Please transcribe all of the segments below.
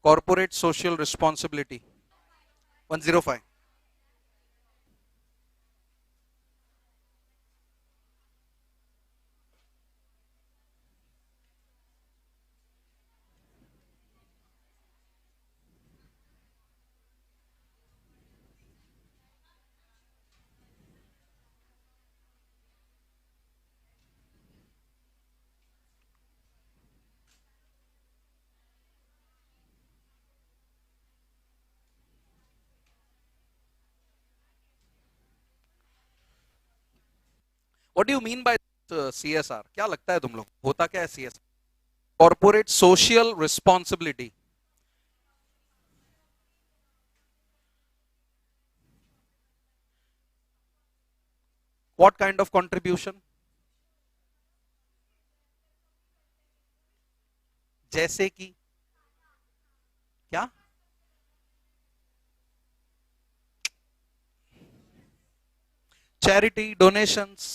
Corporate social responsibility 105. What do you mean by CSR? क्या लगता है तुम लोग, होता क्या है CSR? Corporate social responsibility. What kind of contribution? जैसे कि क्या? Charity, donations,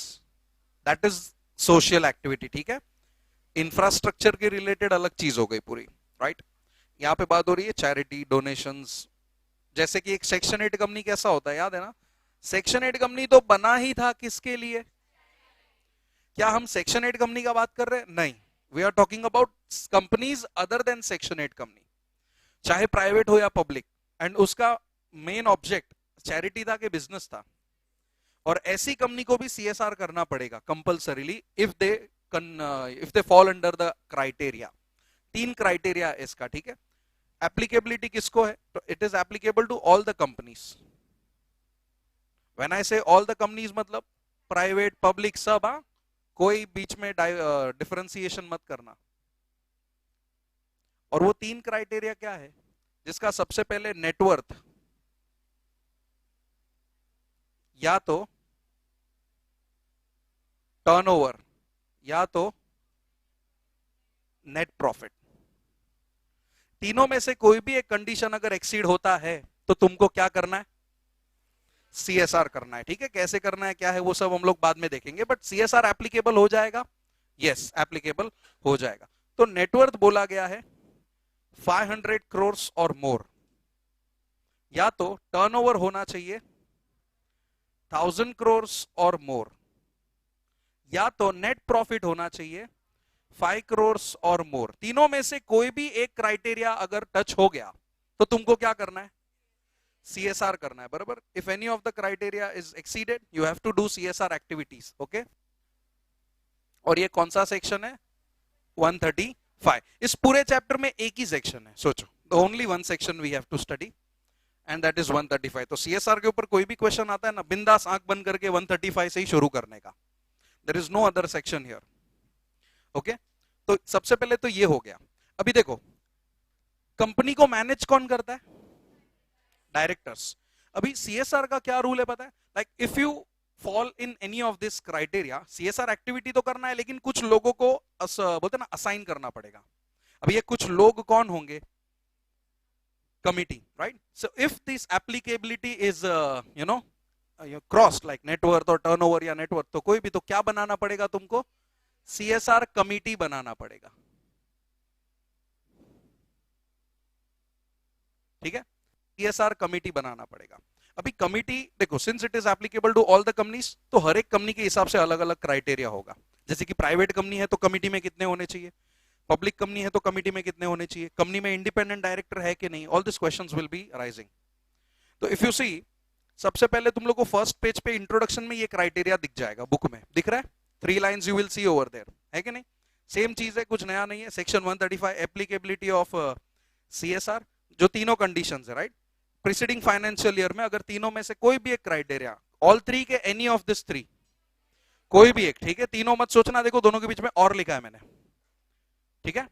that is social activity. ठीक है, इंफ्रास्ट्रक्चर के रिलेटेड अलग चीज हो गई पूरी, राइट? यहां पे बात हो रही है चैरिटी, डोनेशंस. जैसे कि एक सेक्शन 8 कंपनी कैसा होता है, याद है ना? सेक्शन 8 कंपनी तो बना ही था किसके लिए? क्या हम सेक्शन 8 कंपनी का बात कर रहे हैं? नहीं, we are talking about companies other than section 8 company, चाहे प्राइवेट हो या पब्लिक. एंड उसका मेन ऑब्जेक्ट चैरिटी था कि बिजनेस था. और ऐसी कंपनी को भी CSR करना पड़ेगा compulsorily if they fall under the criteria. 3 criteria इसका, ठीक है? एप्लीकेबिलिटी किसको है? तो it is applicable to all the companies. When I say all the companies मतलब प्राइवेट पब्लिक सब. हाँ, कोई बीच में डिफरेंशिएशन मत करना. और वो 3 क्राइटेरिया क्या है? जिसका सबसे पहले नेटवर्थ, या तो टर्नओवर, या तो नेट प्रॉफिट. तीनों में से कोई भी एक कंडीशन अगर एक्सीड होता है तो तुमको क्या करना है? CSR करना है. ठीक है, कैसे करना है, क्या है, वो सब हम लोग बाद में देखेंगे. बट CSR एप्लीकेबल हो जाएगा. यस, एप्लीकेबल हो जाएगा. तो नेटवर्थ बोला गया है 500 करोड़ और मोर, या तो टर्नओवर होना चाहिए 1000 करोड़ और मोर, या तो नेट प्रॉफिट होना चाहिए 5 करोड़ और मोर. तीनों में से कोई भी एक क्राइटेरिया अगर टच हो गया तो तुमको क्या करना है? CSR करना है, बराबर. If any of the criteria is exceeded you have to do CSR activities. Okay, और ये कौन सा सेक्शन है? 135. इस पूरे चैप्टर में एक ही सेक्शन है, सोचो, only one section we have to study and that is 135. तो CSR के ऊपर कोई भी क्वेश्चन आता है ना, बिंदास आंख बंद करके 135 से ही शुरू करने का. There is no other section here. Okay, तो सबसे पहले तो ये हो गया. अभी देखो, कंपनी को मैनेज कौन करता है? डायरेक्टर्स. अभी CSR का क्या रूल है पता है? Like if you fall in any of this criteria, CSR activity तो करना है लेकिन कुछ लोगों को बोलते ना असाइन करना पड़ेगा. अब ये कुछ लोग कौन होंगे? Committee, right? So if this applicability is cross like net worth और टर्नओवर या नेटवर्थ, तो कोई भी, तो क्या बनाना पड़ेगा तुमको? CSR कमिटी बनाना पड़ेगा. ठीक है, CSR कमिटी बनाना पड़ेगा. अभी कमिटी देखो, since it is applicable to all the companies, तो हर एक कंपनी के हिसाब से अलग अलग क्राइटेरिया होगा. जैसे कि प्राइवेट कंपनी है तो कमिटी में कितने होने चाहिए, पब्लिक कंपनी है तो कमिटी में कितने होने चाहिए, कंपनी में इंडिपेंडेंट डायरेक्टर है कि नहीं, all this questions will be rising. तो इफ यू सी, सबसे पहले तुम लोग को फर्स्ट पेज पे इंट्रोडक्शन में ये क्राइटेरिया दिख जाएगा, बुक में दिख रहा है, 3 lines you will see over there, है कि नहीं? सेम चीज है, कुछ नया नहीं है. सेक्शन 135 एप्लीकेबिलिटी ऑफ CSR, जो तीनों कंडीशंस है, राइट? प्रीसीडिंग फाइनेंशियल ईयर में अगर तीनों में से कोई भी एक क्राइटेरिया, ऑल 3 के एनी ऑफ दिस 3, कोई भी एक, ठीक है, तीनों मत सोचना, देखो दोनों के बीच में और लिखा है मैंने. ठीक है,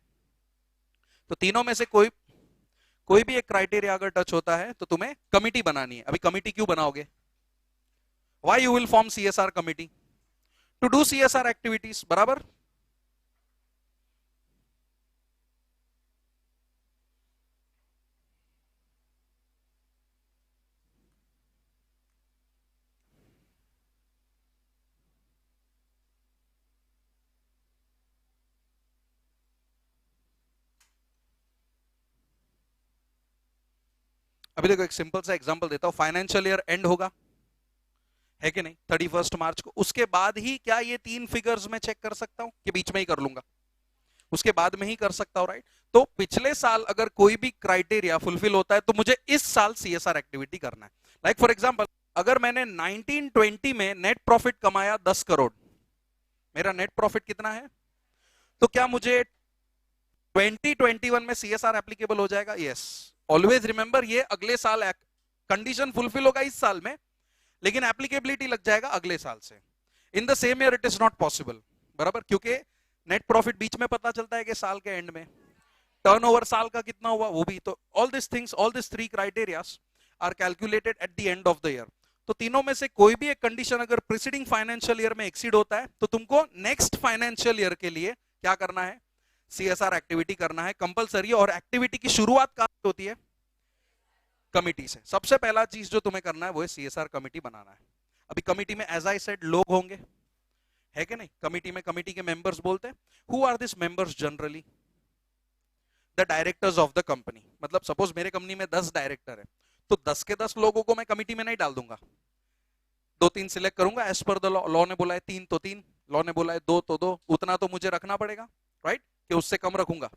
तो तीनों में से कोई कोई भी एक क्राइटेरिया अगर टच होता है तो तुम्हें कमिटी बनानी है. अभी कमिटी क्यों बनाओगे? Why you will form CSR committee? To do CSR activities, बराबर. अभी देखो एक सिंपल सा एग्जांपल देता हूं, फाइनेंशियल ईयर एंड होगा, है कि नहीं, 31 मार्च को, उसके बाद ही क्या ये तीन फिगर्स में चेक कर सकता हूं कि बीच में ही कर लूंगा, उसके बाद में ही कर सकता हूं, राइट। तो पिछले साल अगर कोई भी क्राइटेरिया फुलफिल होता है तो मुझे इस साल सीएसआर एक्टिविटी करना है। लाइक फॉर एग्जांपल, अगर मैंने 1920 में नेट प्रॉफिट कमाया 10 करोड़, मेरा नेट प्रॉफिट कितना है, तो क्या मुझे 2021 में सीएसआर एप्लीकेबल हो जाएगा? यस। ऑलवेज रिमेंबर, ये अगले साल कंडीशन फुलफिल होगा इस साल में, लेकिन एप्लीकेबिलिटी लग जाएगा अगले साल से। In the same year it is not possible, बराबर, क्योंकि नेट प्रॉफिट बीच में पता चलता है कि साल के एंड में, टर्नओवर साल का कितना हुआ वो भी, तो all this things, all this three criterias are calculated at the end of the year. तो तीनों में से कोई भी एक कंडीशन अगर प्रीसीडिंग फाइनेंशियल ईयर में एक्सीड होता है तो तुमको नेक्स्ट फाइनेंशियल ईयर के लिए क्या करना है, सीएसआर एक्टिविटी करना है, कंपलसरी। और एक्टिविटी की शुरुआत कहां से होती है? कमिटी से। सबसे पहला चीज जो तुम्हें करना है वो है सीएसआर कमिटी बनाना है। अभी कमिटी में एज आई सेड लोग होंगे, है कि नहीं, कमिटी में कमिटी के मेंबर्स बोलते हैं। Who are this members? Generally the directors of the company. मतलब सपोज मेरे कंपनी में 10 डायरेक्टर है, तो 10 के 10 लोगों को मैं कमिटी में नहीं डाल दूंगा, 2-3 सिलेक्ट करूंगा as per the law. Law ने बोला है 3 तो 3, लॉ ने बोला है 2 तो 2, उतना तो मुझे रखना पड़ेगा, राइट, कि उससे कम रखूंगा।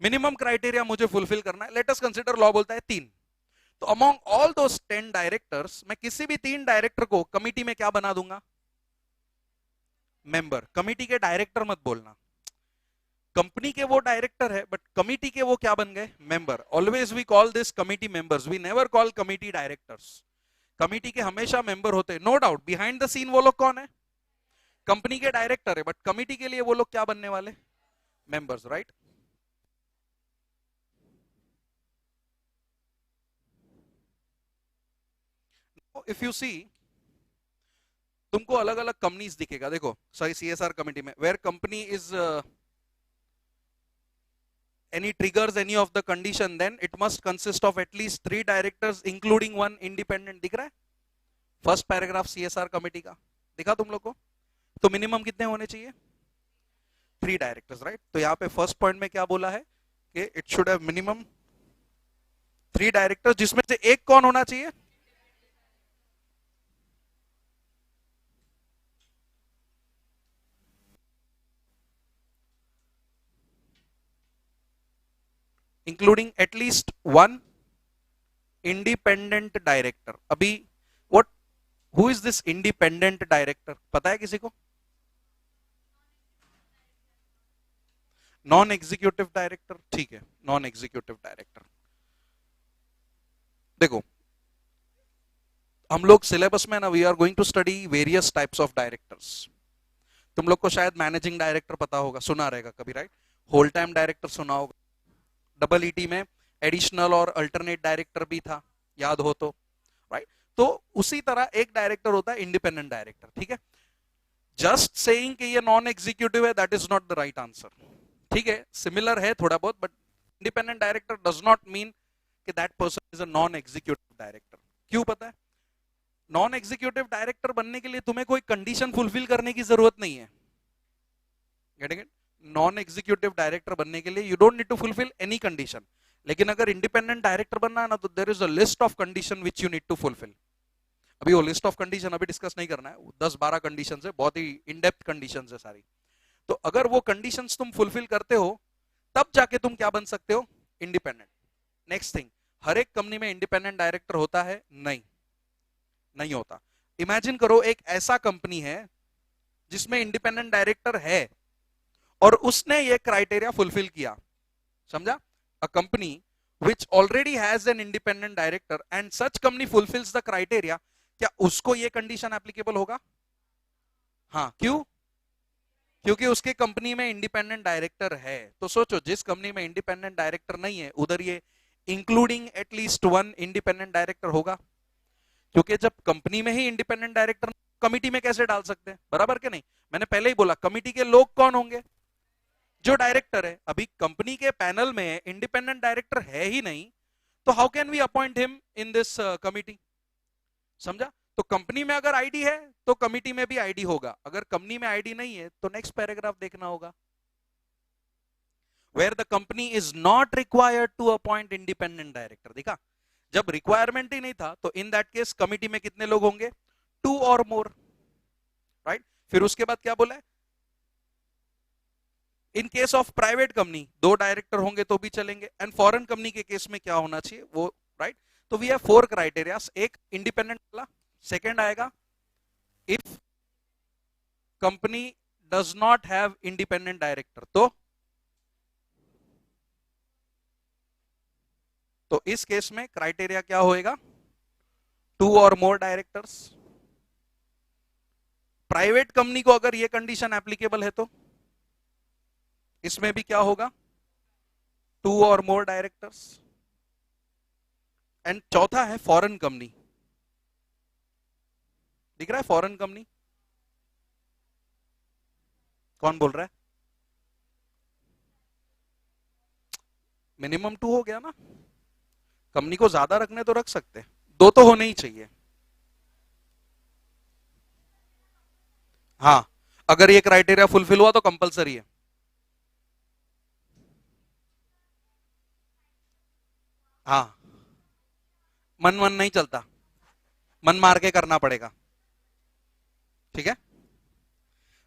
मिनिमम क्राइटेरिया मुझे फुलफिल करना है। लेट अस कंसीडर लॉ बोलता है 3, तो अमॉन्ग ऑल दोस 10 डायरेक्टर्स मैं किसी भी 3 डायरेक्टर को कमिटी में क्या बना दूंगा? मेंबर। कमिटी के डायरेक्टर मत बोलना, कंपनी के वो डायरेक्टर है बट कमिटी के वो क्या बन गए? Member. Always we call this committee members, we never call committee directors. Committee के हमेशा मेंबर होते हैं, no doubt. Behind the scene वो लोग कौन है? कंपनी के डायरेक्टर है, बट कमिटी के लिए वो लोग क्या बनने वाले? Members, right. If you see, तुमको अलग अलग कंपनीज दिखेगा, देखो सही सीएसआर कमिटी में, where company is any triggers any of the condition, then it must consist of at least 3 directors including 1 independent। दिख रहा है फर्स्ट पैराग्राफ सीएसआर कमिटी का, दिखा तुम लोग को? तो मिनिमम कितने होने चाहिए? 3 डायरेक्टर्स, राइट। तो यहाँ पे फर्स्ट पॉइंट में क्या बोला है कि it should have minimum 3 directors, जिसमें से एक कौन होना चाहिए? Including at least 1 independent director. अभी what, who is this independent director, पता है किसी को? नॉन एग्जीक्यूटिव डायरेक्टर, ठीक है, नॉन एग्जीक्यूटिव डायरेक्टर। देखो हम लोग सिलेबस में ना, we are going to study various types of directors. तुम लोग को शायद मैनेजिंग डायरेक्टर पता होगा, सुना रहेगा कभी, राइट। होल टाइम डायरेक्टर सुना होगा, डबल ईटी में एडिशनल और अल्टरनेट डायरेक्टर भी था, याद हो तो, राइट। तो उसी तरह एक डायरेक्टर होता है इंडिपेंडेंट डायरेक्टर, ठीक है। जस्ट सेइंग कि ये नॉन एग्जीक्यूटिव है, that is not the right answer, ठीक है, सिमिलर है थोड़ा बहुत, but independent director does not mean कि that person is a non executive director. क्यों पता है? नॉन एग्जीक्यूटिव डायरेक्टर बनने के लिए तुम्हें कोई कंडीशन फुलफिल करने की जरूरत नहीं है, getting it? Non executive director बनने के लिए you don't need to fulfil any condition. लेकिन अगर इंडिपेंडेंट डायरेक्टर बनना है ना, तो there is a list of condition which you need to fulfil. अभी वो लिस्ट ऑफ कंडीशन अभी डिस्कस नहीं करना है, 10-12 कंडीशन है, बहुत ही इन डेप्थ कंडीशन है सारी। तो अगर वो कंडीशंस तुम फुलफिल करते हो तब जाके तुम क्या बन सकते हो? इंडिपेंडेंट। नेक्स्ट थिंग, हर एक कंपनी में इंडिपेंडेंट डायरेक्टर होता है? नहीं, नहीं होता। इमेजिन करो एक ऐसा कंपनी है जिसमें इंडिपेंडेंट डायरेक्टर है और उसने ये क्राइटेरिया फुलफिल किया, समझा? A company which already has an independent director and such company fulfills the criteria, क्या उसको ये कंडीशन एप्लीकेबल होगा? हाँ, क्यों? क्योंकि उसके कंपनी में इंडिपेंडेंट डायरेक्टर है। तो सोचो, जिस कंपनी में इंडिपेंडेंट डायरेक्टर नहीं है उधर ये इंक्लूडिंग एटलीस्ट 1 इंडिपेंडेंट डायरेक्टर होगा, क्योंकि जब कंपनी में ही इंडिपेंडेंट डायरेक्टर, कमिटी में कैसे डाल सकते हैं? बराबर के नहीं? मैंने पहले ही बोला, कमिटी के लोग कौन होंगे? जो डायरेक्टर है। अभी कंपनी के पैनल में इंडिपेंडेंट डायरेक्टर है ही नहीं, तो how can we appoint him in this committee? समझा? तो कंपनी में अगर आईडी है तो कमिटी में भी आईडी होगा, अगर कंपनी में आईडी नहीं है तो नेक्स्ट पैराग्राफ देखना होगा, where the company is not required to appoint independent director. देखा? जब रिक्वायरमेंट ही नहीं था तो इन दैट केस कमिटी में कितने लोग होंगे, 2 और मोर, राइट। फिर उसके बाद क्या बोला है, in case of private company 2 director होंगे तो भी चलेंगे, एंड फॉरेन कंपनी के केस में क्या होना चाहिए वो, राइट। तो वी हैव 4 क्राइटेरिया, एक इंडिपेंडेंट वाला, सेकंड आएगा if company does not have independent director, तो इस केस में क्राइटेरिया क्या होएगा, 2 और मोर डायरेक्टर्स। प्राइवेट कंपनी को अगर ये कंडीशन एप्लीकेबल है तो इसमें भी क्या होगा, 2 और मोर डायरेक्टर्स। एंड चौथा है फॉरेन कंपनी, दिख रहा है फॉरेन कंपनी, कौन बोल रहा है, मिनिमम 2 हो गया ना, कंपनी को ज्यादा रखने तो रख सकते, 2 तो होने ही चाहिए। हाँ, अगर ये क्राइटेरिया फुलफिल हुआ तो कंपलसरी है। हाँ, मन मन नहीं चलता, मन मार के करना पड़ेगा, ठीक है,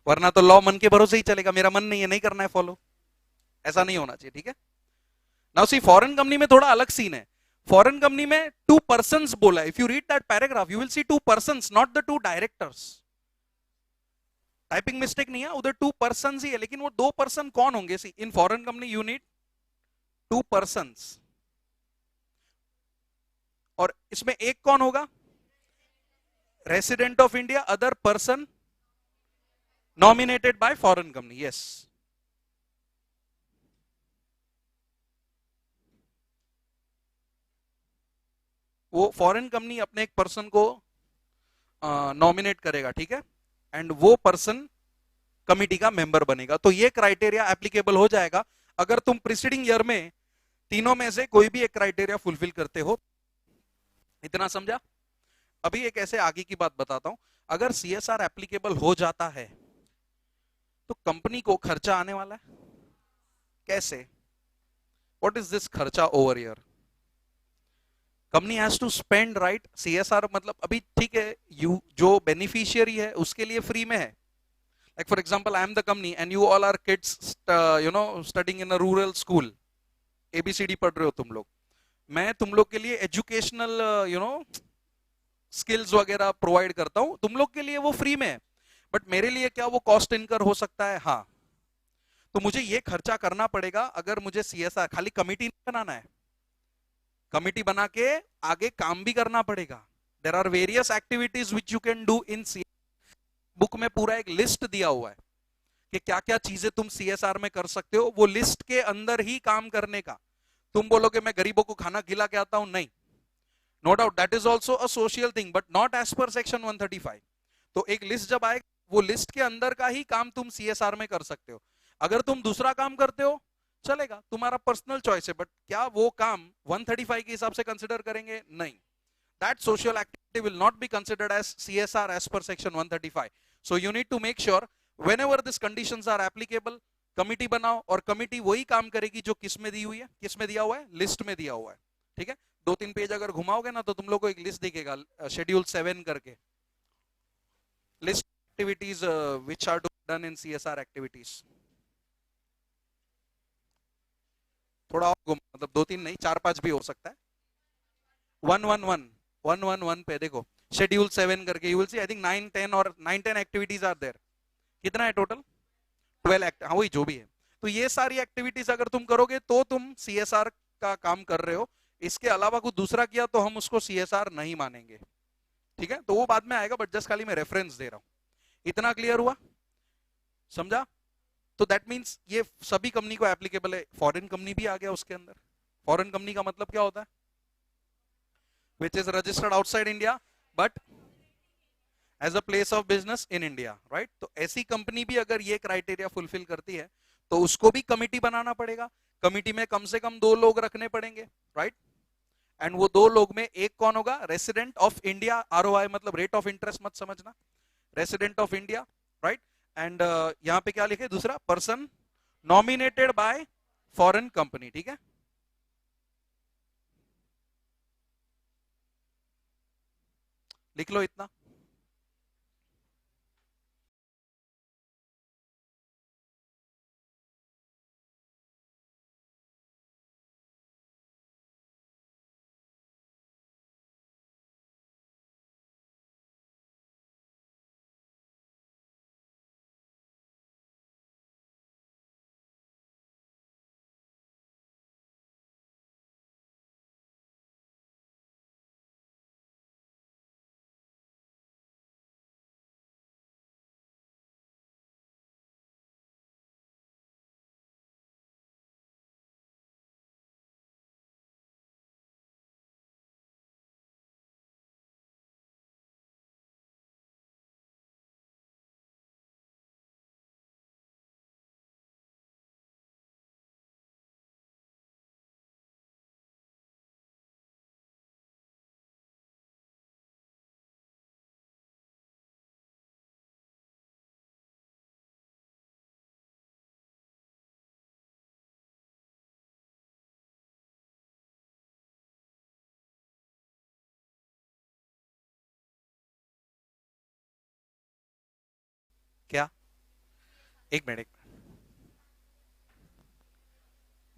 वरना तो लॉ मन के भरोसे ही चलेगा, मेरा मन नहीं है, नहीं करना है फॉलो, ऐसा नहीं होना चाहिए, ठीक है। नाउ सी फॉरेन कंपनी में थोड़ा अलग सीन है, फॉरेन कंपनी में 2 पर्सन्स बोला है, if you read that paragraph you will C 2 persons, not the 2 directors. Typing mistake नहीं है, उधर 2 पर्सन्स ही है, लेकिन वो 2 पर्सन कौन होंगे, see in foreign company you need 2 persons, और इसमें एक कौन होगा, resident of India, other person nominated by foreign company, yes. वो फॉरेन कंपनी अपने एक पर्सन को नॉमिनेट करेगा, ठीक है, एंड वो पर्सन कमिटी का मेंबर बनेगा, तो ये क्राइटेरिया एप्लीकेबल हो जाएगा अगर तुम प्रीसीडिंग ईयर में तीनों में से कोई भी एक क्राइटेरिया फुलफिल करते हो। इतना समझा। अभी एक ऐसे आगे की बात बताता हूं, अगर सीएसआर एप्लीकेबल हो जाता है तो कंपनी को खर्चा आने वाला है, कैसे, व्हाट इज दिस खर्चा over year, company has to spend, right. CSR मतलब अभी ठीक है, यू जो बेनिफिशियरी है उसके लिए फ्री में है, like for example I am the company and you all are kids studying in a rural school, ABCD पढ़ रहे हो तुम लोग, मैं तुम लोग के लिए एजुकेशनल स्किल्स वगैरह प्रोवाइड करता हूं, तुम लोग के लिए वो फ्री में है, बट मेरे लिए क्या वो कॉस्ट इनकर हो सकता है, हाँ, तो मुझे ये खर्चा करना पड़ेगा अगर मुझे सीएसआर, खाली कमिटी नहीं बनाना है, कमिटी बना के आगे काम भी करना पड़ेगा। There are various activities which you can do in, book में पूरा एक लिस्ट दिया हुआ है कि क्या क्या चीजें तुम सीएसआर में कर सकते हो, वो लिस्ट के अंदर ही काम करने का। तुम बोलोगे मैं गरीबों को खाना खिला के आता हूं, नहीं, no doubt that is also a social thing but not as per section 135। तो एक लिस्ट जब आए, वो लिस्ट के अंदर का ही काम तुम सीएसआर में कर सकते हो, अगर तुम दूसरा काम करते हो चलेगा, तुम्हारा पर्सनल चॉइस है, बट क्या वो काम 135 के हिसाब से कंसिडर करेंगे, नहीं, that social activity will not be considered as CSR as per section 135. So you need to make sure whenever these conditions are applicable, committee बनाओ, और कमिटी वही काम करेगी जो किस में दी हुई है, किस में दिया हुआ है, लिस्ट में दिया हुआ है, ठीक है। 2-3 पेज अगर घुमाओगे ना तो तुम लोग को एक लिस्ट दिखेगा, शेड्यूल 7 करके, list activities which are done in CSR activities. थोड़ा और मतलब 2-3 नहीं, 4-5 भी हो सकता है। 111 पे देखो, शेड्यूल 7 करके you will C, I think 9-10 और 9-10 एक्टिविटीज आर देयर। कितना है टोटल, 12 हाँ वही जो भी है। तो ये सारी एक्टिविटीज अगर तुम करोगे तो तुम सीएसआर का काम कर रहे हो, इसके अलावा कुछ दूसरा किया तो हम उसको सीएसआर नहीं मानेंगे, ठीक है। तो वो बाद में आएगा, बट जस्ट खाली मैं रेफरेंस दे रहा हूं। इतना क्लियर हुआ, समझा। तो दैट मीन्स ये सभी कंपनी को एप्लीकेबल है, फॉरेन कंपनी भी आ गया उसके अंदर। फॉरेन कंपनी का मतलब क्या होता है, which is registered outside India but as a place of business in India, right। तो ऐसी कंपनी भी अगर ये क्राइटेरिया फुलफिल करती है तो उसको भी कमिटी बनाना पड़ेगा, कमिटी में कम से कम 2 लोग रखने पड़ेंगे, राइट। एंड वो 2 लोग में एक कौन होगा, रेसिडेंट ऑफ इंडिया, आरओआई मतलब रेट ऑफ इंटरेस्ट मत समझना, resident of India, right. And यहां पे क्या लिखे, दूसरा person nominated by foreign company, ठीक है। लिख लो इतना। क्या? एक मिनट।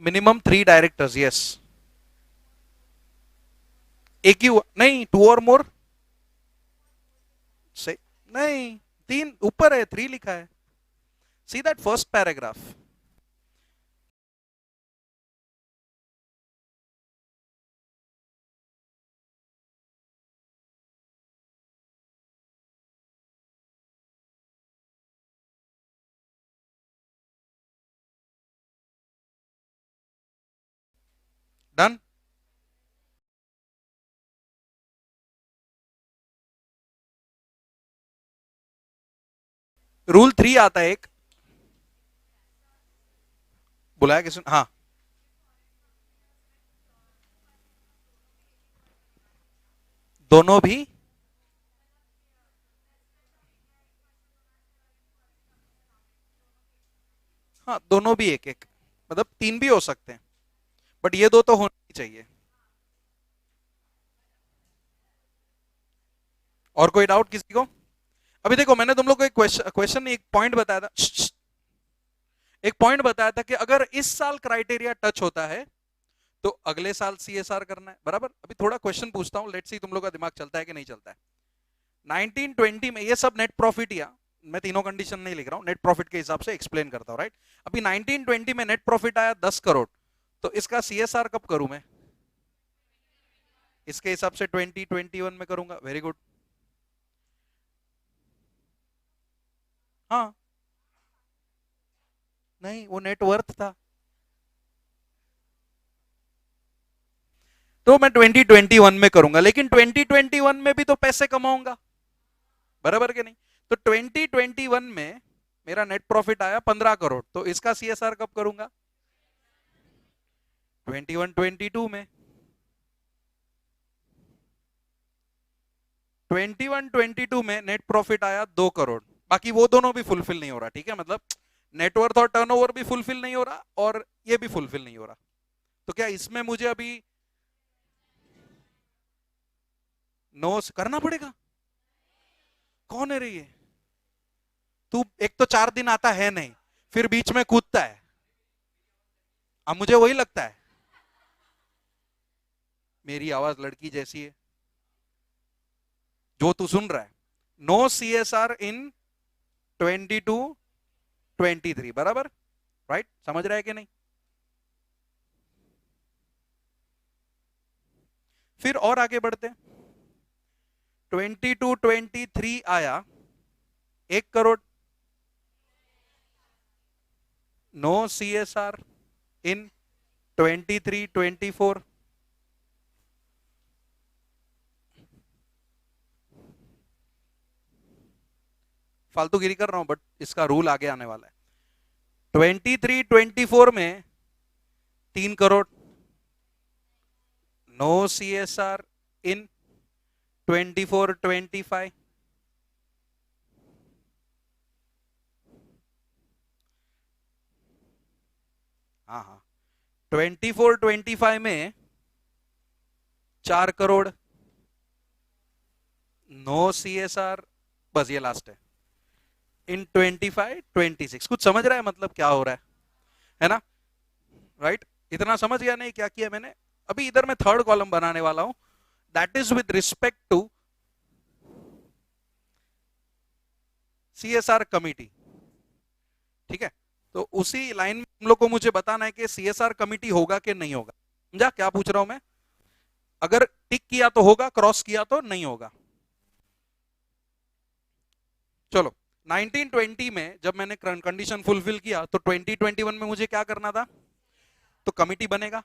Minimum 3 directors, yes. एक ही हुआ नहीं, 2 और मोर। से नहीं, 3 ऊपर है, 3 लिखा है। See that first paragraph. Done. Rule 3 आता है एक। बुलाया किसने? हाँ, दोनों भी। हाँ, दोनों भी एक एक, मतलब 3 भी हो सकते हैं, बट ये दो तो होने ही चाहिए। और कोई डाउट किसी को? अभी देखो, मैंने तुम लोग को एक क्वेश्चन एक पॉइंट बताया था। एक पॉइंट बताया था कि अगर इस साल क्राइटेरिया टच होता है तो अगले साल सीएसआर करना है, बराबर। अभी थोड़ा क्वेश्चन पूछता हूं, लेट्स सी तुम लोग का दिमाग चलता है कि नहीं चलता है। 1920 में ये सब नेट प्रॉफिट या, मैं तीनों कंडीशन नहीं लिख रहा हूं, नेट प्रॉफिट के हिसाब से एक्सप्लेन करता हूं, राइट। अभी 1920 में नेट प्रॉफिट आया 10 करोड़, तो इसका सीएसआर कब करूं मैं? इसके हिसाब से 2021 में करूंगा। Very good. हाँ, नहीं, वो नेटवर्थ था। तो मैं 2021 में करूंगा, लेकिन 2021 में भी तो पैसे कमाऊंगा, बराबर के नहीं? तो 2021 में मेरा नेट प्रॉफिट आया 15 करोड़, तो इसका सीएसआर कब करूंगा? 21-22 में। 21-22 में नेट प्रॉफिट आया 2 करोड़। बाकी वो दोनों भी फुलफिल नहीं हो रहा, ठीक है, मतलब नेटवर्थ और टर्नओवर भी फुलफिल नहीं हो रहा और ये भी फुलफिल नहीं हो रहा। तो क्या इसमें मुझे अभी नो करना पड़ेगा? कौन है रे ये? तू एक तो 4 दिन आता है नहीं, फिर बीच में कूदता है। अब मुझे वही लगता है, मेरी आवाज लड़की जैसी है जो तू सुन रहा है। नो सीएसआर इन 22-23, बराबर, राइट? समझ रहा है कि नहीं? फिर और आगे बढ़ते हैं। 22-23 आया 1 करोड़। नो सीएसआर इन 23-24। फालतूगिरी कर रहा हूं, बट इसका रूल आगे आने वाला है। 23-24 में 3 करोड़। नो सीएसआर इन 24-25। हाँ हाँ, 24-25 में 4 करोड़। नो CSR, बस ये लास्ट है, इन 25 26। कुछ समझ रहा है मतलब क्या हो रहा है ना? राइट, इतना समझ गया नहीं क्या किया मैंने? अभी इधर मैं थर्ड कॉलम बनाने वाला हूं, that is with respect to CSR committee. ठीक है, तो उसी लाइन में हम लोग को मुझे बताना है कि CSR कमिटी होगा कि नहीं होगा। समझा क्या पूछ रहा हूं मैं? अगर टिक किया तो होगा, क्रॉस किया तो नहीं होगा। चलो, 1920 में जब मैंने कंडीशन फुलफिल किया तो 2021 में मुझे क्या करना था? तो कमिटी बनेगा।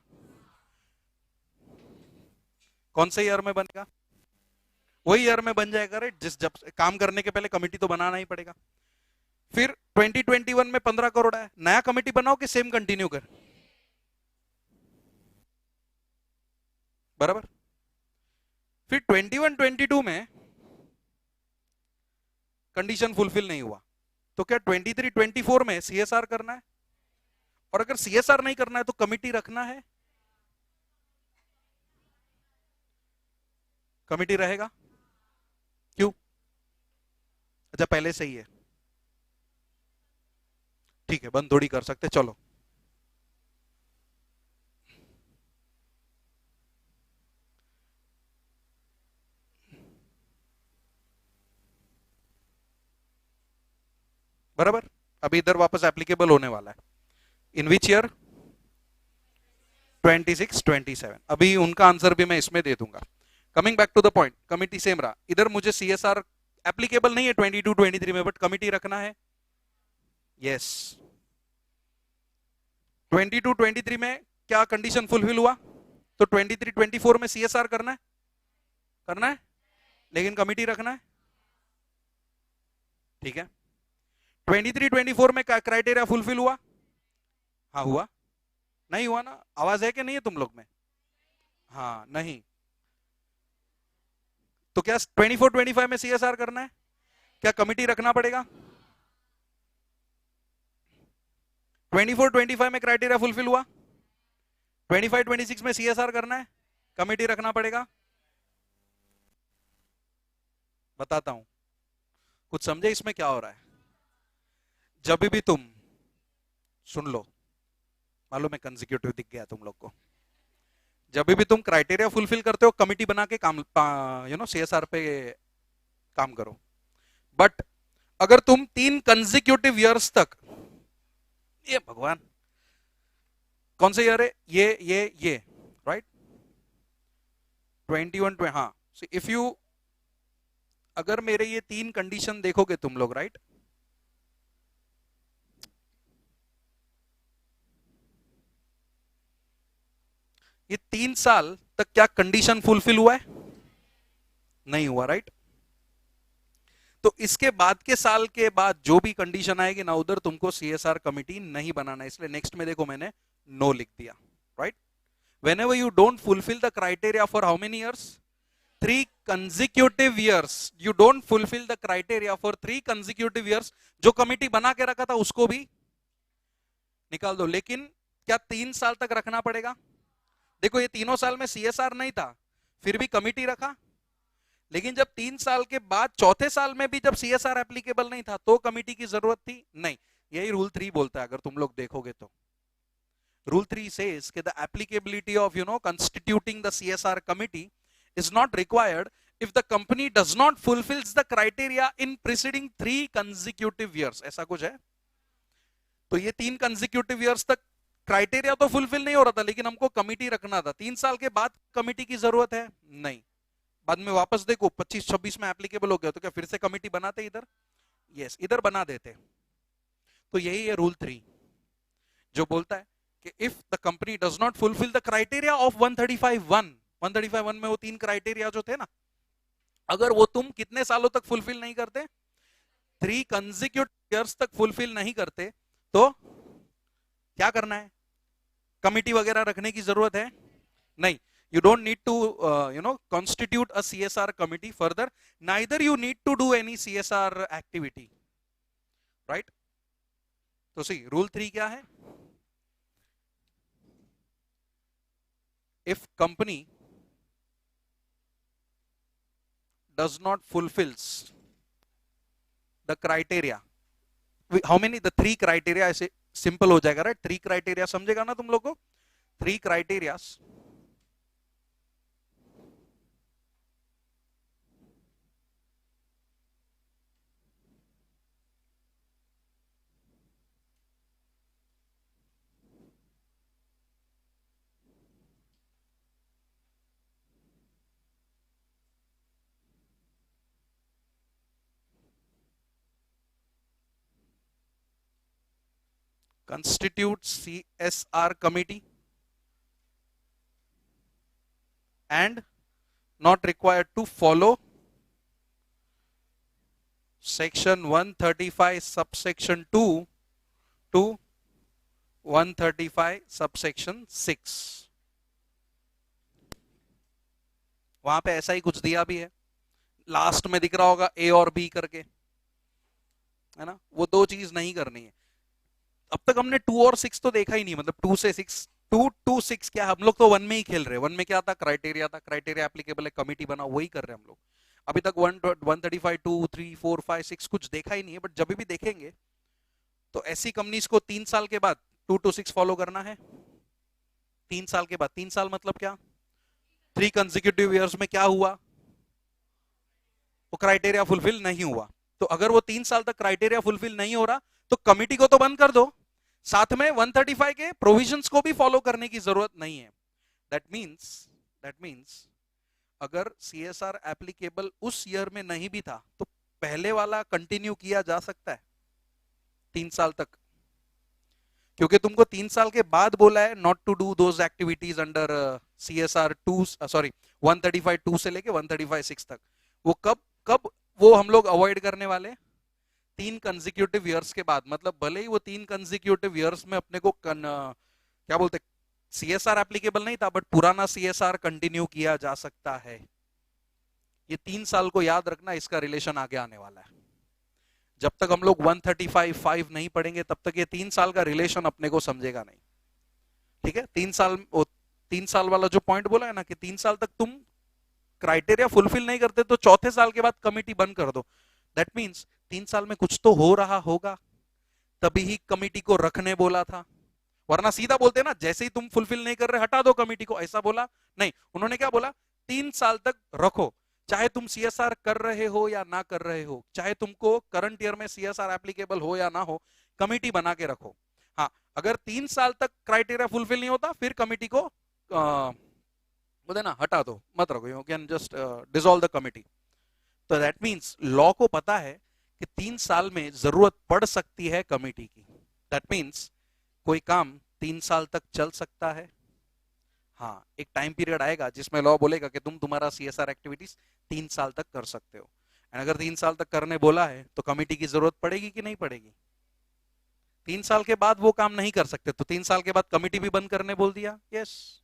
कौन से ईयर में बनेगा? वही ईयर में बन जाएगा, राइट? जिस जब काम करने के पहले कमिटी तो बनाना ही पड़ेगा। फिर 2021 में 15 करोड़ है, नया कमिटी बनाओ कि सेम कंटिन्यू कर? बराबर। फिर 21 22 में कंडीशन फुलफिल नहीं हुआ, तो क्या 23 24 में CSR करना है? और अगर CSR नहीं करना है तो कमिटी रखना है? कमिटी रहेगा। क्यों? अच्छा, पहले से ही है। ठीक है, बंद थोड़ी कर सकते, चलो। बराबर। अभी इधर वापस एप्लीकेबल होने वाला है, इन विच ईयर? 26 27। अभी उनका आंसर भी मैं इसमें दे दूंगा। Coming back to the point, committee same रहा। इधर मुझे CSR एप्लीकेबल नहीं है 22 23 में, बट कमिटी रखना है। यस। 22 23 में क्या कंडीशन फुलफिल हुआ? तो 23 24 में CSR करना है? करना है, लेकिन कमिटी रखना है। ठीक है, 23 24 में क्राइटेरिया फुलफिल हुआ? हाँ हुआ। नहीं हुआ ना? आवाज है कि नहीं है तुम लोग में? हाँ नहीं। तो क्या 24 25 में CSR करना है? क्या कमिटी रखना पड़ेगा? 24 25 में क्राइटेरिया फुलफिल हुआ, 25 26 में CSR करना है, कमिटी रखना पड़ेगा। बताता हूं, कुछ समझे इसमें क्या हो रहा है? जब भी तुम, सुन लो, मालूम है कंसेक्यूटिव दिख गया तुम लोग को। जब भी तुम क्राइटेरिया फुलफिल करते हो, कमिटी बना के काम, CSR पे काम करो। बट अगर तुम 3 कंसेक्यूटिव ईयर्स तक, ये भगवान, कौन से ईयर है ये, राइट? 21 हाँ। इफ यू, अगर मेरे ये 3 कंडीशन देखोगे तुम लोग, राइट? ये 3 साल तक क्या कंडीशन फुलफिल हुआ है? नहीं हुआ, राइट? तो इसके बाद के साल के बाद जो भी कंडीशन आएगी ना, उधर तुमको CSR कमिटी नहीं बनाना, इसलिए नेक्स्ट में देखो मैंने नो लिख दिया, right? whenever you don't fulfill the criteria for how many years? 3 consecutive years, you don't fulfill the criteria for 3 consecutive years, जो कमिटी बना के रखा था उसको भी निकाल दो। लेकिन क्या 3 साल तक रखना पड़ेगा? देखो, ये तीनों साल में CSR नहीं था, फिर भी कमिटी रखा। लेकिन जब 3 साल के बाद चौथे साल में भी जब CSR एप्लीकेबल नहीं था, तो कमिटी की जरूरत थी नहीं। यही रूल 3 बोलता है, अगर तुम लोग देखोगे तो। Rule 3 says that the applicability of constituting the CSR committee is not required if the company does not fulfills the criteria in preceding 3 consecutive years, ऐसा कुछ है। तो ये 3 consecutive years तक क्राइटेरिया तो फुलफिल नहीं हो रहा था, लेकिन हमको कमिटी रखना था। 3 साल के बाद कमिटी की जरूरत है नहीं। बाद में वापस देखो 25 26 में एप्लीकेबल हो गया, तो क्या फिर से कमिटी बनाते इधर? यस, इधर बना देते। तो यही है रूल 3, जो बोलता है कि if the company does not fulfil the criteria of 135(1) में वो 3 क्राइटेरिया जो थे ना, अगर वो तुम कितने सालों तक फुलफिल नहीं करते, 3 consecutive years तक फुलफिल नहीं करते, तो क्या करना है? कमिटी वगैरह रखने की जरूरत है नहीं। You don't need to constitute a CSR committee further, neither you need to do any CSR activity, right? तो सी रूल 3 क्या है? If company does not fulfills the criteria, how many, the three criteria, ऐसे simple हो जाएगा, right? Three criteria समझेगा ना तुम लोग को? Three criterias constitute CSR committee and not required to follow section 135 subsection 2 to 135 subsection 6. वहां पे ऐसा ही कुछ दिया भी है, लास्ट में दिख रहा होगा ए और बी करके, है ना? वो दो चीज नहीं करनी है। अब तक हमने 2 और 6 तो देखा ही नहीं, मतलब 2 से 6, 2 to 6 क्या, हम लोग तो 1 में ही खेल रहे हैं। 1 में क्या था? क्राइटेरिया था, क्राइटेरिया एप्लीकेबल है, कमिटी बना, वही कर रहे हैं हम लोग। अभी तक 135, 2, 3, 4, 5, 6 कुछ देखा ही नहीं है। बट जब भी देखेंगे तो ऐसी कंपनीज को 3 साल के बाद 2 to 6 फॉलो करना है। 3 साल के बाद, 3 साल मतलब क्या? 3 कंसेक्यूटिव ईयर्स में क्या हुआ? वो क्राइटेरिया फुलफिल नहीं हुआ। तो अगर वो 3 साल तक क्राइटेरिया फुलफिल नहीं हो रहा तो कमिटी को तो बंद कर दो, साथ में 135 के प्रोविजंस को भी फॉलो करने की जरूरत नहीं है। दैट मींस अगर सीएसआर एप्लीकेबल उस ईयर में नहीं भी था तो पहले वाला कंटिन्यू किया जा सकता है 3 साल तक, क्योंकि तुमको 3 साल के बाद बोला है not to do those activities under CSR 2, sorry 135 2 से लेके 135 6 तक। वो कब वो हम लोग अवॉइड करने वाले? 3 कंसेक्यूटिव ईयर्स के बाद। मतलब भले ही वो 3 कंसेक्यूटिव ईयर्स में अपने को क्या बोलते, सीएसआर एप्लीकेबल नहीं था, बट पुराना सीएसआर कंटिन्यू किया जा सकता है। ये 3 साल को याद रखना, इसका रिलेशन आगे आने वाला है। जब तक हम लोग 135 नहीं पढ़ेंगे तब तक ये 3 साल का रिलेशन अपने को समझेगा नहीं। ठीक है? 3 साल वाला जो पॉइंट बोला है ना कि 3 साल तक तुम क्राइटेरिया फुलफिल नहीं करते तो चौथे साल के बाद कमिटी बंद कर दो। दैट मींस 3 साल में कुछ तो हो रहा होगा, तभी ही कमिटी को रखने बोला था। वरना सीधा बोलते ना, जैसे ही तुम फुलफिल नहीं कर रहे हटा दो कमिटी को, ऐसा बोला नहीं। उन्होंने क्या बोला? 3 साल तक रखो, चाहे तुम सीएसआर कर रहे हो या ना कर रहे हो, चाहे तुमको करंट ईयर में सीएसआर एप्लीकेबल हो या ना हो, कमिटी बना के रखो। हाँ, अगर 3 साल तक क्राइटेरिया फुलफिल नहीं होता फिर कमिटी को बोलते ना हटा दो, मत रखो, you can just dissolve the committee. तो दैट मींस लॉ को पता है कि 3 साल में जरूरत पड़ सकती है कमिटी की। दैट मींस कोई काम 3 साल तक चल सकता है। हाँ, एक टाइम पीरियड आएगा जिसमें लॉ बोलेगा कि तुम तुम्हारा सीएसआर एक्टिविटीज 3 साल तक कर सकते हो। एंड अगर 3 साल तक करने बोला है तो कमिटी की जरूरत पड़ेगी कि नहीं पड़ेगी? 3 साल के बाद वो काम नहीं कर सकते तो 3 साल के बाद कमिटी भी बंद करने बोल दिया। यस,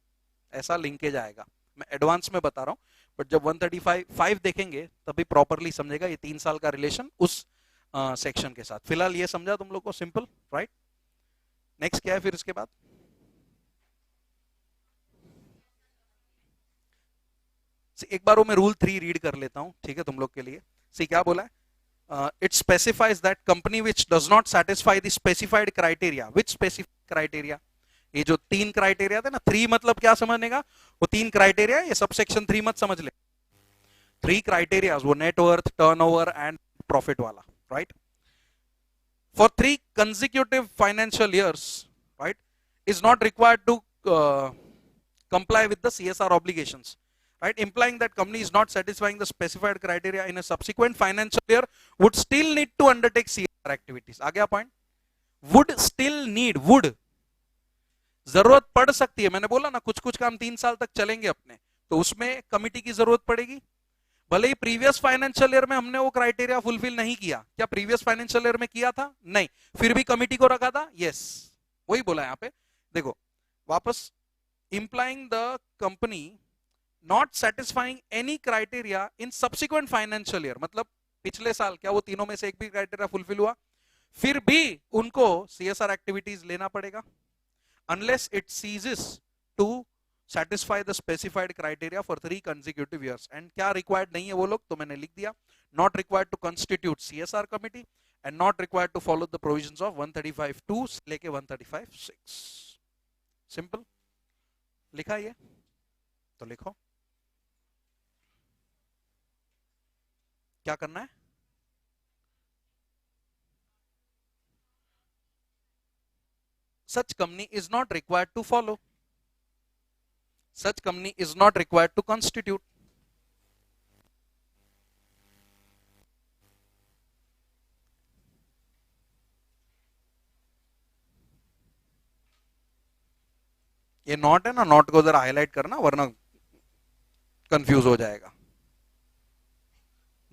ऐसा लिंकेज आएगा। मैं एडवांस में बता रहा हूं, बट जब 135 देखेंगे तभी प्रॉपरली समझेगा ये 3 साल का रिलेशन उस सेक्शन के साथ। फिलहाल ये समझा तुम लोग को? Simple, right? नेक्स्ट क्या है फिर इसके बाद? एक बार वो मैं रूल 3 रीड कर लेता हूं, ठीक है, तुम लोग के लिए। सी क्या बोला है? It specifies that company which does not satisfy the specified criteria. Which specified criteria? ये जो 3 क्राइटेरिया थे ना, 3 मतलब क्या समझने का? वो 3 क्राइटेरिया, ये सबसेक्शन 3 मत समझ ले। 3 क्राइटेरिया, वो नेटवर्थ, टर्नओवर एंड प्रॉफिट वाला, right? For 3 consecutive financial years, right, is not required to comply with the CSR obligations, right, implying that company is not satisfying the specified criteria in a subsequent financial year would still need to undertake CSR activities. आ गया point? would still need, would जरूरत पड़ सकती है। मैंने बोला ना कुछ कुछ काम 3 साल तक चलेंगे अपने, तो उसमें कमिटी की जरूरत पड़ेगी। भले ही प्रीवियस फाइनेंशियल ईयर में हमने वो क्राइटेरिया फुलफिल नहीं किया। क्या प्रीवियस फाइनेंशियल ईयर में किया था? नहीं, फिर भी कमिटी को रखा था। यस, वही बोला यहां पे, देखो वापस, implying the company not satisfying any criteria in subsequent financial year, मतलब पिछले साल क्या वो तीनों में से एक भी क्राइटेरिया फुलफिल हुआ, फिर भी उनको सीएसआर एक्टिविटीज लेना पड़ेगा, unless it ceases to satisfy the specified criteria for 3 consecutive years. And क्या required नहीं है वो लोग, तो मैंने लिख दिया, not required to constitute CSR committee and not required to follow the provisions of 135(2) लेके 135(6). सिंपल लिखा ये, तो लिखो क्या करना है। Such company is not required to follow. Such company is not required to constitute. ये नॉट है ना, नॉट को जरा हाईलाइट करना वरना कंफ्यूज हो जाएगा।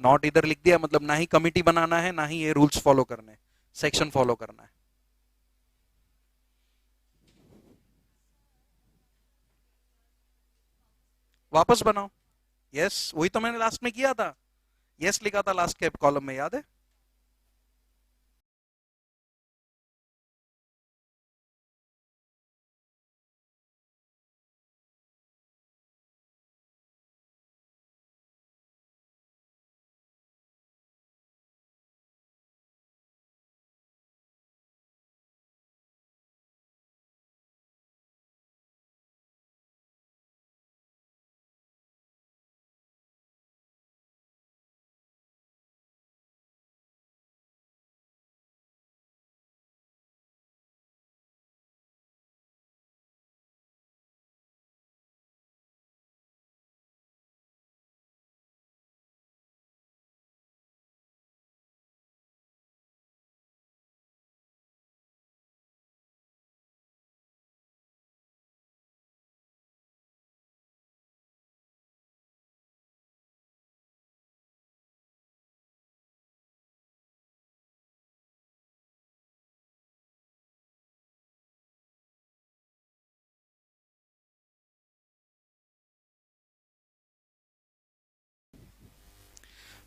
नॉट इधर लिख दिया मतलब ना ही कमिटी बनाना है, ना ही ये रूल्स फॉलो करने, सेक्शन फॉलो करना है। वापस बनाओ। यस, वही तो मैंने लास्ट में किया था, यस लिखा था लास्ट के कॉलम में, याद है।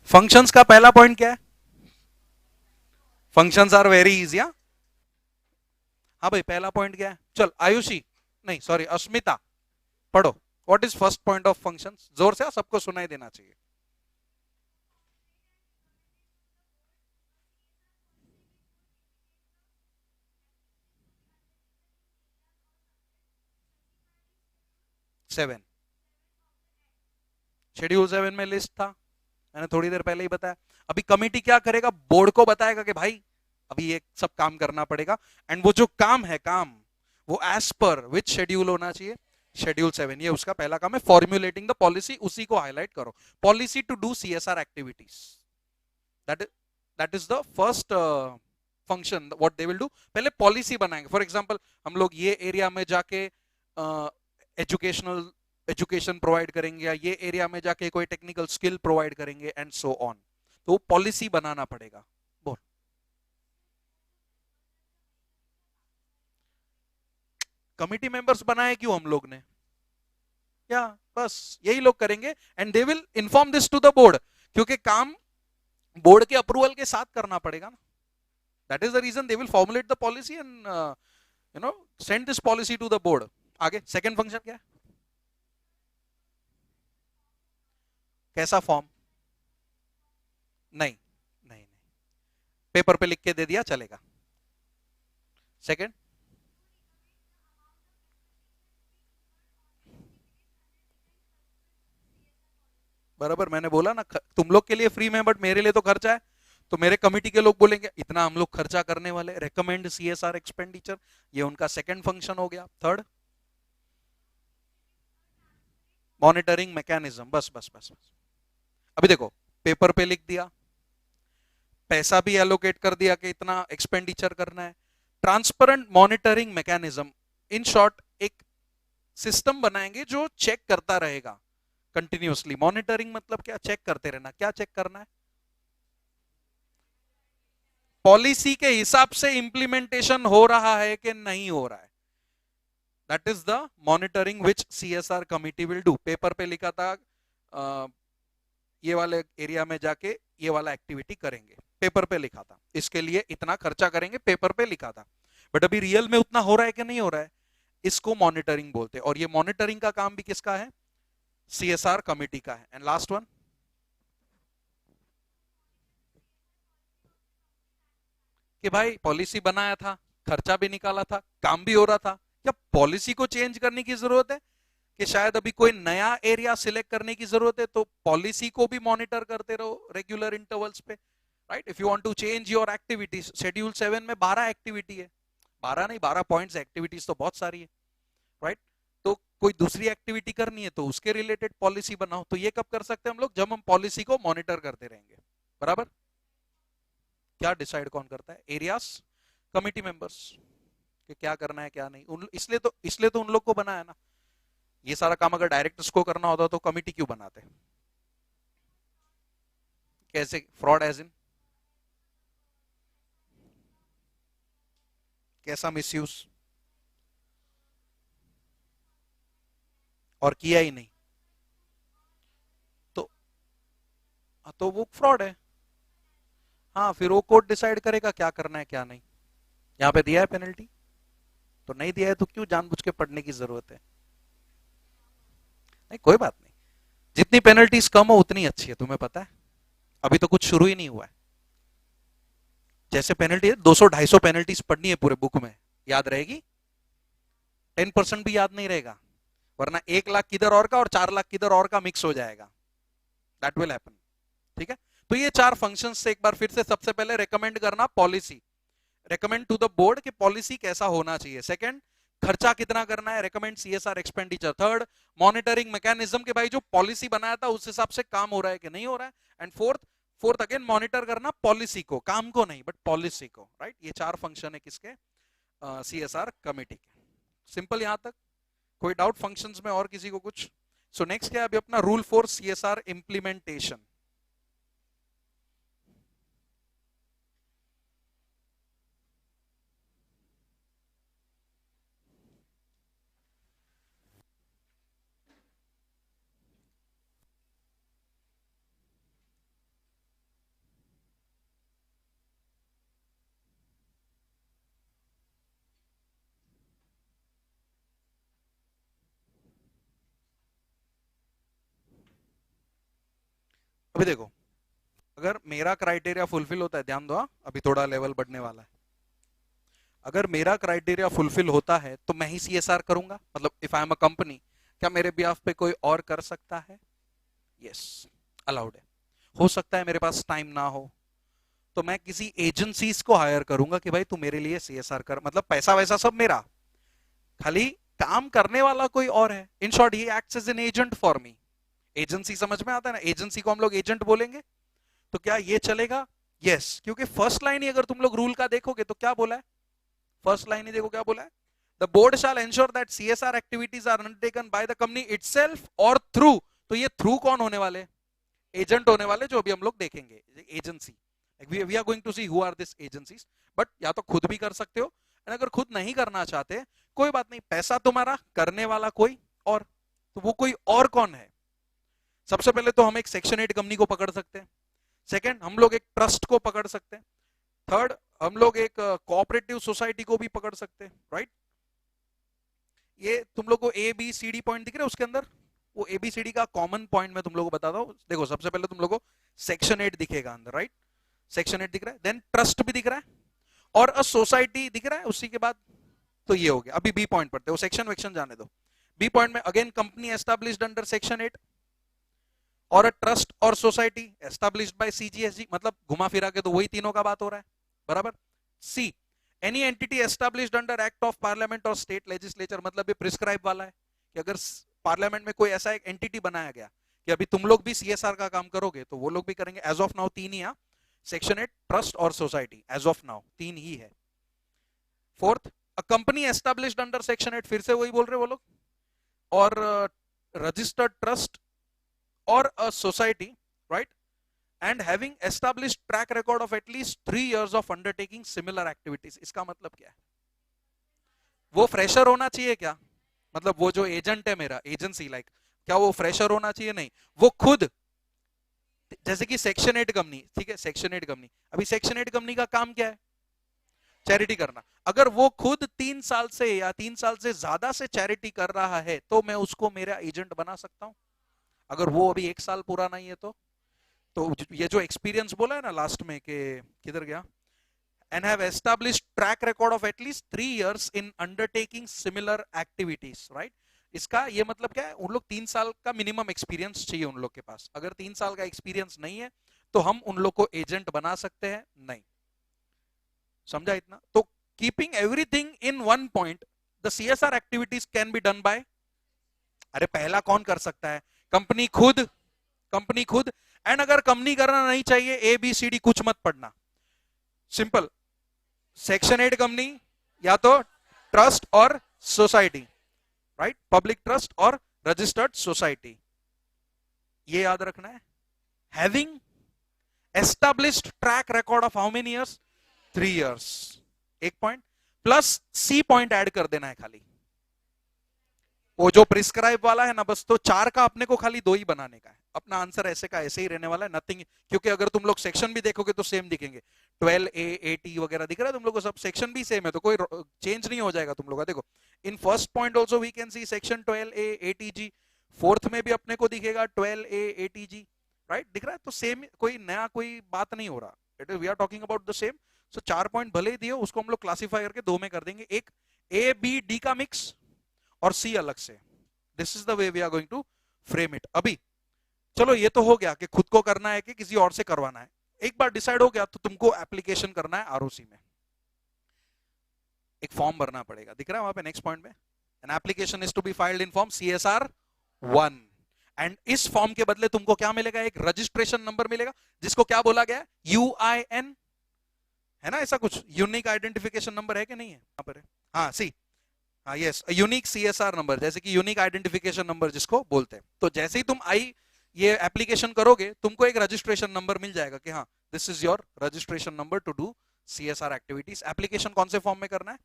फंक्शंस का पहला पॉइंट क्या है? Functions are very easy. हाँ भाई, पहला पॉइंट क्या है? चल आयुषी, नहीं सॉरी अस्मिता, पढ़ो। What is first point of functions? जोर से, सबको सुनाई देना चाहिए। सेवन, शेड्यूल 7 में लिस्ट था, मैंने थोड़ी देर पहले ही बताया। अभी कमिटी क्या करेगा? बोर्ड को बताएगा कि भाई अभी ये सब काम करना पड़ेगा, एंड वो जो काम है, काम वो एज पर विच शेड्यूल होना चाहिए? शेड्यूल 7। ये उसका पहला काम है, फॉर्मुलेटिंग द पॉलिसी। उसी को हाईलाइट करो, policy to do CSR activities. That is the first function what they will do. पहले पॉलिसी बनाएंगे। फॉर एग्जांपल हम लोग ये एरिया में जाके एजुकेशन प्रोवाइड करेंगे, या ये एरिया में जाके कोई टेक्निकल स्किल प्रोवाइड करेंगे, एंड सो ऑन। तो पॉलिसी बनाना पड़ेगा। बोल। कमिटी मेंबर्स बनाए क्यों हम लोग ने? या बस यही लोग करेंगे, and they will inform this to the board, क्योंकि काम बोर्ड के अप्रूवल के साथ करना पड़ेगा ना। That is the reason they will formulate the policy and send this policy to the board. आगे सेकंड फंक्शन क्या है? कैसा फॉर्म? नहीं नहीं नहीं, पेपर पे लिख के दे दिया चलेगा। सेकंड, बराबर मैंने बोला ना, तुम लोग के लिए फ्री में, बट मेरे लिए तो खर्चा है। तो मेरे कमिटी के लोग बोलेंगे इतना हम लोग खर्चा करने वाले, रेकमेंड CSR एक्सपेंडिचर। ये उनका सेकंड फंक्शन हो गया। Third, monitoring mechanism. बस बस बस बस। अभी देखो, पेपर पे लिख दिया, पैसा भी एलोकेट कर दिया कि इतना एक्सपेंडिचर करना है। Transparent monitoring mechanism, in short एक सिस्टम बनाएंगे जो चेक करता रहेगा कंटिन्यूअसली। मॉनिटरिंग मतलब क्या? चेक करते रहना। क्या चेक करना है? पॉलिसी के हिसाब से इंप्लीमेंटेशन हो रहा है कि नहीं हो रहा है। That is the monitoring which CSR committee will do. Paper पे लिखा था ये वाले एरिया में जाके ये वाला एक्टिविटी करेंगे, पेपर पे लिखा था, इसके लिए इतना खर्चा करेंगे, पेपर पे लिखा था। बट अभी रियल में उतना हो रहा है कि नहीं हो रहा है? इसको मॉनिटरिंग बोलते हैं। और ये मॉनिटरिंग का काम भी किसका है? सीएसआर कमिटी का है। एंड लास्ट वन, कि भाई पॉलिसी बनाया था, खर्चा भी निकाला था, काम भी हो रहा था, क्या पॉलिसी को चेंज करने की जरूरत है? कि शायद अभी कोई नया एरिया सिलेक्ट करने की जरूरत है, तो पॉलिसी को भी मॉनिटर करते रहो रेगुलर इंटरवल्स पे, right? If you want to change your activities, schedule 7 में 12 एक्टिविटी है, 12 नहीं 12 पॉइंट्स, एक्टिविटीज तो बहुत सारी है, राइट? तो कोई दूसरी एक्टिविटी करनी है तो उसके रिलेटेड पॉलिसी बनाओ। तो ये कब कर सकते हैं हम लोग? जब हम पॉलिसी को मॉनिटर करते रहेंगे, बराबर? क्या डिसाइड कौन करता है? एरियाज कमिटी मेंबर्स, कि क्या करना है क्या नहीं। इसलिए तो उन लोग को बनाया ना। ये सारा काम अगर डायरेक्टर्स को करना होता तो कमिटी क्यों बनाते? कैसे फ्रॉड? एज इन कैसा मिसयूज? और किया ही नहीं तो तो वो फ्रॉड है। हाँ, फिर वो कोर्ट डिसाइड करेगा क्या करना है क्या नहीं। यहाँ पे दिया है पेनल्टी, तो नहीं दिया है तो क्यों जानबूझ के पढ़ने की जरूरत है? नहीं, कोई बात नहीं, जितनी पेनल्टीज कम हो उतनी अच्छी है, तुम्हें पता है। अभी तो कुछ शुरू ही नहीं हुआ है। जैसे पेनल्टी है 200-250 पेनल्टीज पढ़नी है पूरे बुक में, याद रहेगी? 10% भी याद नहीं रहेगा, वरना 1 लाख किधर और का और 4 लाख किधर और का मिक्स हो जाएगा। That will happen. ठीक है? तो ये 4 फंक्शंस से एक बार फिर से, सबसे पहले रेकमेंड करना policy, recommend to the board कि पॉलिसी कैसा होना चाहिए। सेकंड, खर्चा कितना करना है, recommend CSR expenditure. Third, monitoring mechanism, के भाई जो पॉलिसी बनाया था उस हिसाब से काम हो रहा है कि नहीं हो रहा है। एंड फोर्थ अगेन मॉनिटर करना पॉलिसी को, काम को नहीं बट पॉलिसी को, राइट? ये 4 फंक्शन है किसके? सीएसआर कमिटी के। सिंपल यहां तक? कोई डाउट फंक्शंस में और किसी को कुछ? सो नेक्स्ट क्या है अभी अपना? Rule for CSR implementation. अभी देखो, अगर मेरा क्राइटेरिया फुलफिल होता है, ध्यान दो, अभी थोड़ा लेवल बढ़ने वाला है। अगर मेरा क्राइटेरिया फुलफिल होता है तो मैं ही सीएसआर करूंगा, मतलब if I am a company, क्या मेरे बिहाफ पे कोई और कर सकता है? यस, अलाउड है। हो सकता है मेरे पास टाइम ना हो, तो मैं किसी एजेंसीज को हायर करूंगा कि भाई तू मेरे लिए सीएसआर कर, मतलब पैसा वैसा सब मेरा, खाली काम करने वाला कोई और है। इन शॉर्ट ही acts as an agent for me. Agency समझ में आता है ना? एजेंसी को हम लोग एजेंट बोलेंगे। तो क्या ये चलेगा? यस, क्योंकि फर्स्ट लाइन ही अगर तुम लोग रूल का देखोगे तो क्या बोला है? फर्स्ट लाइन ही देखो क्या बोला है? The board shall ensure that CSR activities are undertaken by the company itself or through. तो ये थ्रू कौन होने वाले? एजेंट होने वाले, जो अभी हम लोग देखेंगे, agency. We are going to see who are this agencies. But या तो खुद भी कर सकते हो, एंड अगर खुद नहीं करना चाहते, कोई बात नहीं, पैसा तुम्हारा, करने वाला कोई और। तो वो कोई और कौन है? सबसे पहले तो हम एक सेक्शन 8 कंपनी को पकड़ सकते हैं। सेकंड, हम लोग एक ट्रस्ट को पकड़ सकते हैं। थर्ड, हम लोग एक कोऑपरेटिव सोसाइटी को भी पकड़ सकते हैं, राइट? ये तुम लोग को A B C D point दिख रहे हैं उसके अंदर? वो ए बी सी डी का कॉमन पॉइंट मैं तुम लोग को बताता हूँ। देखो, सबसे पहले तुम लोग को सेक्शन 8 दिखेगा अंदर, राइट? सेक्शन 8 दिख रहा है, देन ट्रस्ट भी दिख रहा है, और अ सोसाइटी दिख रहा है उसी के बाद। तो ये हो गया। अभी बी पॉइंट पढ़ते हो, सेक्शन वेक्शन जाने दो। बी पॉइंट में again company established under section 8, और अ ट्रस्ट और सोसाइटी एस्टैब्लिश्ड बाय सीजीएसजी, मतलब घुमा फिरा के तो वही तीनों का बात हो रहा है, बराबर? See, any entity established under act of parliament और स्टेट लेजिस्लेचर, मतलब ये प्रिस्क्राइब वाला है कि अगर पार्लियामेंट में कोई ऐसा एक एंटिटी बनाया गया कि अभी तुम लोग भी सीएसआर का काम करोगे तो वो लोग भी करेंगे। एज ऑफ नाउ 3 ही है, सेक्शन 8, ट्रस्ट और सोसाइटी, एज ऑफ नाउ 3 ही है। Fourth, a company established under section 8, फिर से वही बोल रहे वो लोग, और registered trust or a society, right, and having established track record of at least 3 years of undertaking similar activities। इसका मतलब क्या है? वो फ्रेशर होना चाहिए क्या? मतलब वो जो एजेंट है मेरा, एजेंसी लाइक, क्या वो फ्रेशर होना चाहिए? नहीं, वो खुद, जैसे कि सेक्शन 8 कंपनी, ठीक है, सेक्शन 8 कंपनी, अभी सेक्शन 8 कंपनी का काम क्या है? चैरिटी करना। अगर वो खुद 3 साल से या 3 साल से ज्यादा से चैरिटी कर रहा है तो मैं उसको मेरा एजेंट बना सकता हूं, अगर वो अभी 1 साल पूरा नहीं है तो ये जो एक्सपीरियंस बोला है ना लास्ट में कि किधर गया, and have established track record of at least 3 years in undertaking similar activities, right? इसका ये मतलब क्या है, उन लोग 3 साल का मिनिमम एक्सपीरियंस चाहिए उन लोग के पास। अगर 3 साल का एक्सपीरियंस नहीं है तो हम उन लोग को एजेंट बना सकते हैं नहीं। समझा इतना? तो keeping everything in one point, the CSR activities can be done by, अरे पहला कौन कर सकता है? कंपनी खुद, कंपनी खुद। एंड अगर कंपनी करना नहीं चाहिए, ए बी सी डी कुछ मत पढ़ना, सिंपल, सेक्शन 8 कंपनी या तो ट्रस्ट और सोसाइटी, राइट? पब्लिक ट्रस्ट और रजिस्टर्ड सोसाइटी, ये याद रखना है। Having established track record of how many years? 3 years, एक point plus c point add कर देना है खाली। वो जो प्रिस्क्राइब वाला है ना, बस तो 4 का अपने को खाली 2 ही बनाने का है। अपना आंसर ऐसे का ऐसे ही रहने वाला है, नथिंग। क्योंकि अगर तुम लोग सेक्शन भी देखोगे तो सेम दिखेंगे, 12A 8E वगैरह दिख रहा है तुम लोग को, सब सेक्शन भी सेम है, तो कोई चेंज नहीं हो जाएगा तुम लोग का। देखो इन first point also we can see section 12A 8EG, fourth में भी अपने को दिखेगा 12A 8EG, राइट? दिख रहा है, तो सेम, कोई नया कोई बात नहीं हो रहा, it is we are talking about the same. So 4 point भले ही दिए, उसको हम लोग क्लासीफाई करके 2 में कर देंगे, एक A B D का मिक्स और C अलग से। This is the way we are going to frame it. अभी चलो ये तो हो गया कि खुद को करना है कि किसी और से करवाना है। एक बार डिसाइड हो गया तो तुमको एप्लीकेशन करना है आरओसी में, एक फॉर्म भरना पड़ेगा, दिख रहा है वहां पे नेक्स्ट पॉइंट में, an application is to be filed in form CSR 1। And इस फॉर्म के बदले तुमको क्या मिलेगा? एक रजिस्ट्रेशन नंबर मिलेगा, जिसको क्या बोला गया? UIN, है ना ऐसा कुछ? यूनिक आइडेंटिफिकेशन नंबर है कि नहीं है यहाँ पर? हाँ सी, हाँ यस, यूनिक CSR नंबर, जैसे कि यूनिक आइडेंटिफिकेशन नंबर जिसको बोलते हैं। तो जैसे ही तुम ये एप्लीकेशन करोगे, तुमको एक रजिस्ट्रेशन नंबर मिल जाएगा कि हाँ this is your registration number two do CSR activities. Application कौन से फॉर्म में करना है?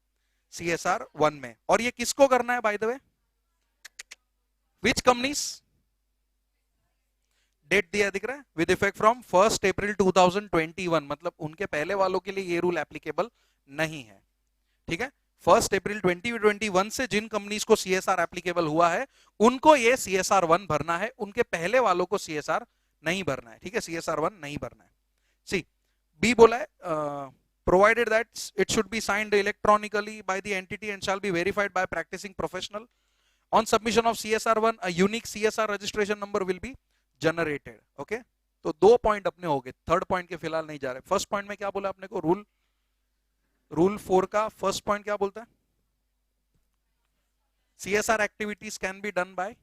CSR 1 में। और ये किसको करना है by the way? Which companies? Date दिया दिख रहा है, विद इफेक्ट फ्रॉम 1 अप्रैल 2021, मतलब उनके पहले वालों के लिए ये रूल एप्लीकेबल नहीं है, ठीक है? 1 अप्रैल 2021 से जिन कंपनीज को CSR एप्लीकेबल हुआ है उनको ये CSR 1 भरना है, उनके पहले वालों को CSR नहीं भरना है, ठीक है? CSR 1 नहीं भरना है। सी बी बोला है, provided that it should be signed electronically by the entity and shall be verified by practicing professional. On submission of CSR 1, a unique CSR registration number will be generated. Okay? तो 2 point अपने हो गए, third point के फिलहाल नहीं जा रहे। First point में क्या बोला अपने को? रूल 4 का फर्स्ट पॉइंट क्या बोलता है? CSR activities can be done by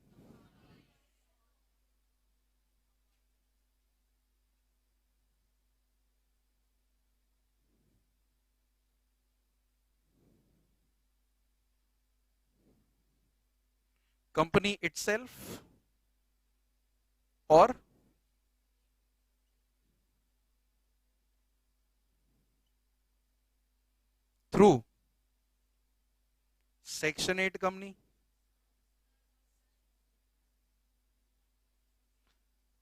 company itself or through section 8 company,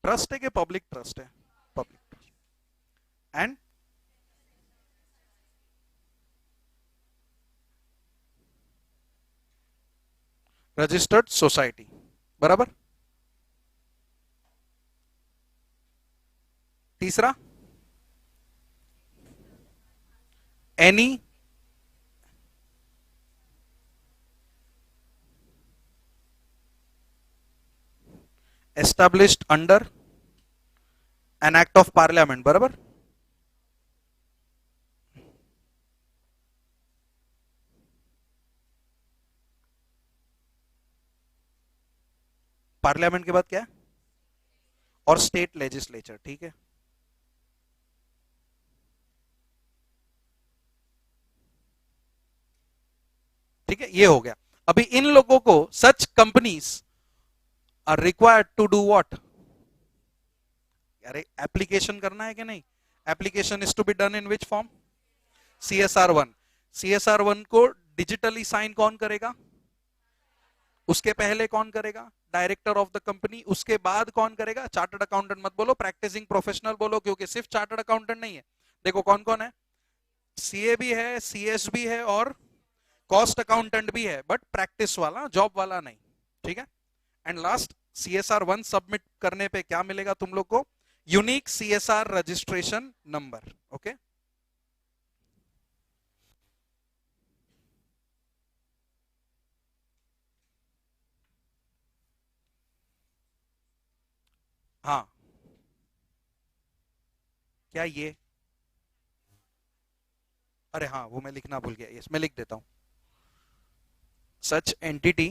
trust है कि पब्लिक ट्रस्ट है? Public trust. And registered society, बराबर। तीसरा any established under an act of parliament, बराबर। पार्लियामेंट के बाद क्या है? और स्टेट लेजिस्लेचर, ठीक है? ठीक है, ये हो गया। अभी इन लोगों को such companies are required to do what? अरे एप्लीकेशन करना है कि नहीं? Application is to be done in which form? CSR 1। CSR 1 को डिजिटली साइन कौन करेगा? उसके पहले कौन करेगा? Director of the company. उसके बाद कौन करेगा? चार्टर्ड अकाउंटेंट मत बोलो, प्रैक्टिसिंग प्रोफेशनल बोलो, क्योंकि सिर्फ चार्टर्ड अकाउंटेंट नहीं है। देखो कौन कौन है? सीए भी है, सीएस भी है और कॉस्ट अकाउंटेंट भी है, बट प्रैक्टिस वाला, जॉब वाला नहीं। ठीक है। एंड लास्ट, CSR 1 सबमिट करने पे क्या मिलेगा तुम लोग को? Unique CSR registration number. Okay. हाँ, क्या ये? अरे हाँ, वो मैं लिखना भूल गया, इसमें लिख देता हूं। सच एंटिटी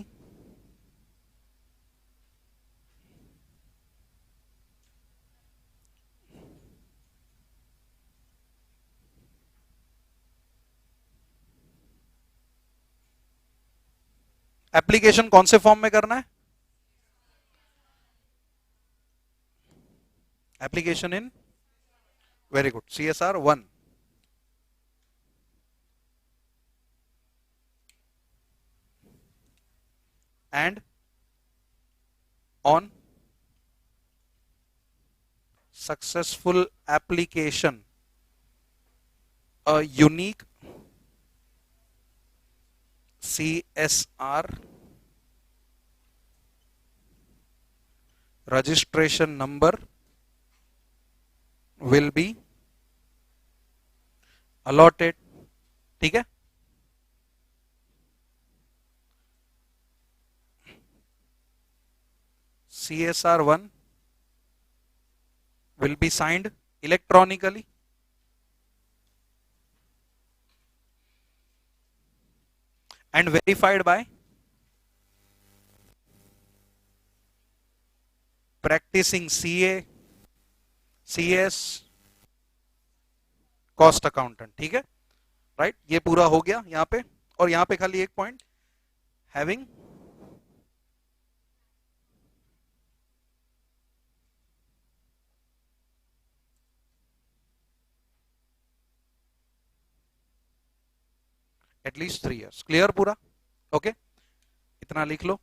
एप्लीकेशन कौन से फॉर्म में करना है? Application in, very good, CSR 1। And on successful application a unique CSR registration number will be allotted। ठीक है। CSR 1 will be signed electronically and verified by practicing CA, CS, cost accountant. ठीक है, right. ये पूरा हो गया यहाँ पे। और यहाँ पे खाली एक point, having at least 3 years। Clear पूरा? ओके, इतना लिख लो।